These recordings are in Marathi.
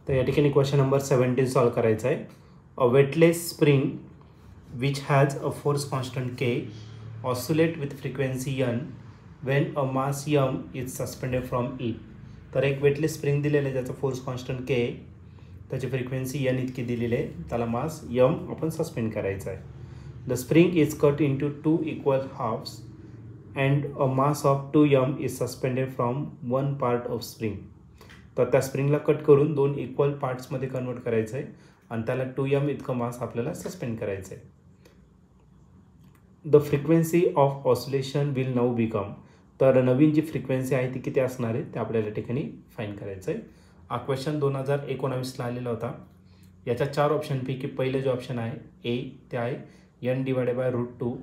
तर या ठिकाणी क्वेश्चन नंबर 17 सॉल्व करायचा आहे. A weightless spring which has a force constant K oscillate with frequency n when a mass m is suspended from E. तर एक वेटलेस स्प्रिंग दिलेलं आहे, त्याचा फोर्स कॉन्स्टंट के, त्याची फ्रिक्वेन्सी n इतकी दिलेली आहे, त्याला मास m आपण सस्पेंड करायचा आहे. The spring is cut into 2 equal halves and a mass of 2m is suspended from one part of spring. तर त्या स्प्रिंगला कट करून 2 इक्वल पार्ट्समध्ये कन्वर्ट करायचं आहे आणि त्याला 2m इतकं मास आपल्याला सस्पेंड करायचं आहे. The frequency of oscillation will now become. तर नवीन जी फ्रिक्वेन्सी आहे ती किती असणार आहे ते आपल्याला ठिकाणी फाईंड करायचं आहे. हा क्वेश्चन 2019ला आलेला होता. याच्या 4 ऑप्शनपैकी पहिले जे ऑप्शन आहे ए ते आहे n/√2,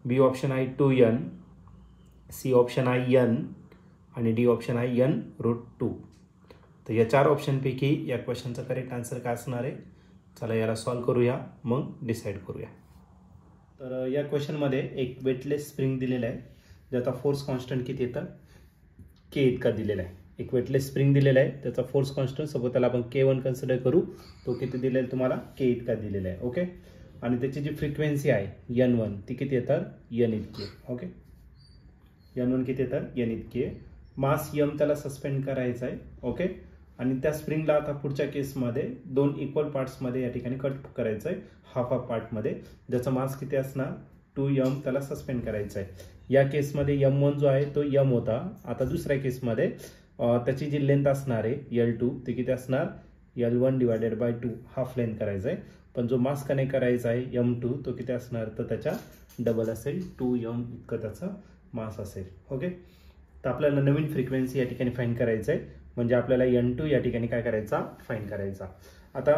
बी ऑप्शन आहे 2n, सी ऑप्शन आहे n आणि डी ऑप्शन आहे n√2. तर या 4 ऑप्शनपैकी या क्वेश्चनचा करेक्ट आन्सर काय असणार आहे? चला याला सॉल्व करूया, मग डिसाईड करूया. तर या क्वेश्चनमध्ये एक वेटलेस स्प्रिंग दिलेला आहे, ज्याचा फोर्स कॉन्स्टंट किती येतं? के इतका दिलेला आहे. एक वेटलेस स्प्रिंग दिलेला आहे, त्याचा फोर्स कॉन्स्टंट सपोज त्याला आपण K1 कन्सिडर करू, तो किती दिलेला आहे तुम्हाला? के इतका दिलेला आहे. ओके. आणि त्याची जी फ्रिक्वेन्सी आहे n1 ती किती येतात? n इतकी. ओके. n1 किती येतात? n इतकी. मास m त्याला सस्पेंड करायचा आहे. ओके. आणि त्या स्प्रिंगला आता पुढच्या केसमध्ये 2 इक्वल पार्ट्समध्ये या ठिकाणी कट करायचं आहे, हाफ पार्टमध्ये, ज्याचा मास किती असणार? 2m त्याला सस्पेंड करायचा आहे. या केसमध्ये m1 जो आहे तो m होता. आता दुसऱ्या केसमध्ये त्याची जी लेंथ असणार आहे L2 ती किती असणार? L1/2 हाफ लेंथ करायचा आहे. पण जो मास कनेक्ट करायचा आहे m2 तो किती असणार? तर त्याच्या डबल असेल, 2m इतकं त्याचा मास असेल. ओके. तर आपल्याला नवीन फ्रिक्वेन्सी या ठिकाणी फाईंड करायचं आहे, म्हणजे आपल्याला n2 या ठिकाणी काय करायचा? फाईंड करायचा. आता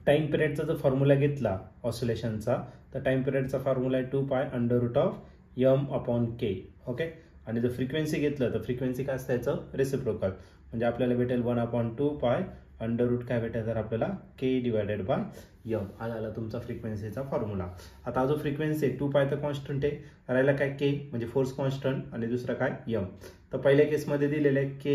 टाइम पिरियडचा जर फॉर्म्युला घेतला ऑसिलेशनचा, तर टाइम पिरियडचा फॉर्म्युला आहे 2π√m/k. ओके. आणि जर फ्रिक्वेन्सी घेतलं तर फ्रिक्वेन्सी काय असतं याचं? रेसिप्रोकल. म्हणजे आपल्याला भेटेल 1/2π काय भेटेल तर आपल्याला k/m. हा झाला तुमचा फ्रिक्वेन्सीचा फॉर्म्युला. आता जो फ्रिक्वेन्सी 2π तर कॉन्स्टंट आहे, राहिला काय? k म्हणजे फोर्स कॉन्स्टंट आणि दुसरा काय? m. तर पहिल्या केसमध्ये दिलेलं आहे k,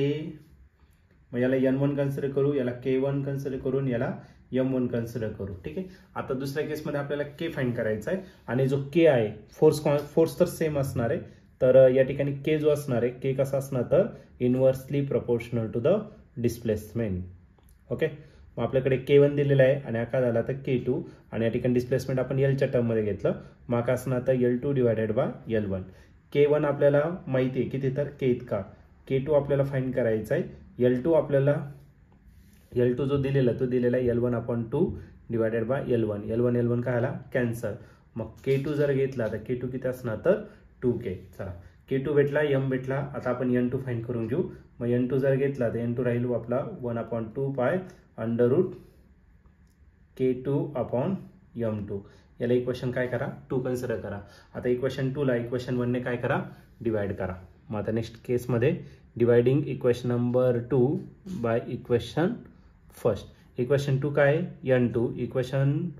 मग याला n1 कन्सिडर करू, याला k1 कन्सिडर करून याला m1 कन्सिडर करू. ठीक आहे. आता दुसऱ्या केसमध्ये आपल्याला k फाइंड करायचा आहे आणि जो k आहे फोर्स तर सेम असणार आहे. तर या ठिकाणी k जो असणार आहे, k कसा असणार? तर inversely proportional to the displacement. Okay. मग आपल्याकडे k1 दिलेला आहे आणि हा झाला तर k2 आणि या ठिकाणी डिस्प्लेसमेंट आपण l च्या टर्ममध्ये घेतलं, मग का असणार तर L2/L1. k1 आपल्याला माहिती आहे किती तर k इतका. k2 आपल्याला फाइंड करायचा आहे. L2 आपल्याला L2 जो दिलेला तो दिलेला आहे L1/2/L1. L1 काय आला? कॅन्सल. मग k2 जर घेतला तर k2 किती असणार तर 2k. चला k2 भेटला, m भेटला. आता आपण n2 फाइंड करून घेऊ. मग n2 जर घेतला तर n2 राहील आपला 1/2π√k2/m2. याला इक्वेशन काय करा? 2 कन्सिडर करा. आता इक्वेशन 2 ला इक्वेशन 1 ने काय करा? डिवाइड करा. मग आता नेक्स्ट केसमध्ये dividing equation number 2 by equation first. Equation 2 काय आहे? n2. इक्वेशन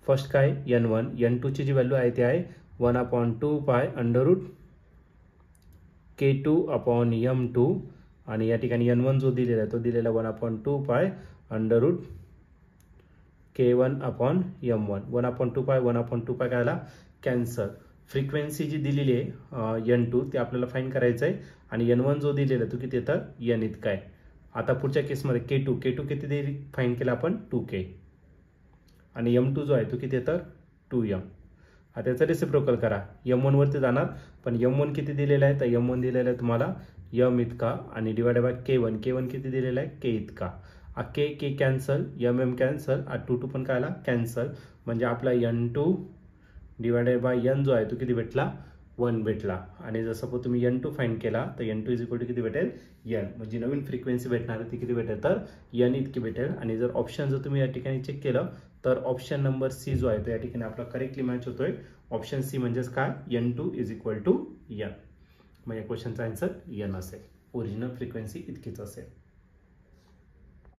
फर्स्ट काय? n1. n2 ची जी व्हॅल्यू आहे ती आहे 1/2π√k2/m2 आणि या ठिकाणी n1 जो दिलेला आहे तो दिलेला 1/2π√k1/m1. 1/2π काय आला? कॅन्सल. फ्रिक्वेन्सी जी दिलेली आहे n2 ती आपल्याला फाइंड करायचं आहे आणि n1 जो दिलेला तो किती येतं? n इतका आहे. आता पुढच्या केसमध्ये k2 किती दिली फाइंड केला आपण? 2k. आणि m2 जो आहे तो किती येतं? 2m. आता याचा रेसिप्रोकल करा. m1 वरती जाणार, पण m1 किती दिलेला आहे? तर m1 दिलेला आहे तुम्हाला m इतका आणि डिवाइडेड बाय k1. k1 किती दिलेला आहे? k इतका. k कॅन्सल, m कॅन्सल, 2 पण काय आला? कॅन्सल. म्हणजे आपला n2 डिवाइडेड बाय n जो आहे तो किती भेटला? 1 भेटला. आणि जर सपोज तुम्ही n2 फाइंड केला तर n2 इज इक्वल टू किती भेटेल? n. म्हणजे नवीन फ्रिक्वेन्सी भेटणार ती किती भेटेल तर n इतकी भेटेल. आणि जर ऑप्शन जर तुम्ही या ठिकाणी चेक केलं तर ऑप्शन नंबर सी जो आहे तो या ठिकाणी आपला करेक्टली मॅच होतोय. ऑप्शन सी म्हणजेच काय? n2 is equal to n. मग या क्वेश्चनचा आन्सर n असेल. ओरिजिनल फ्रिक्वेन्सी इतकीच असेल.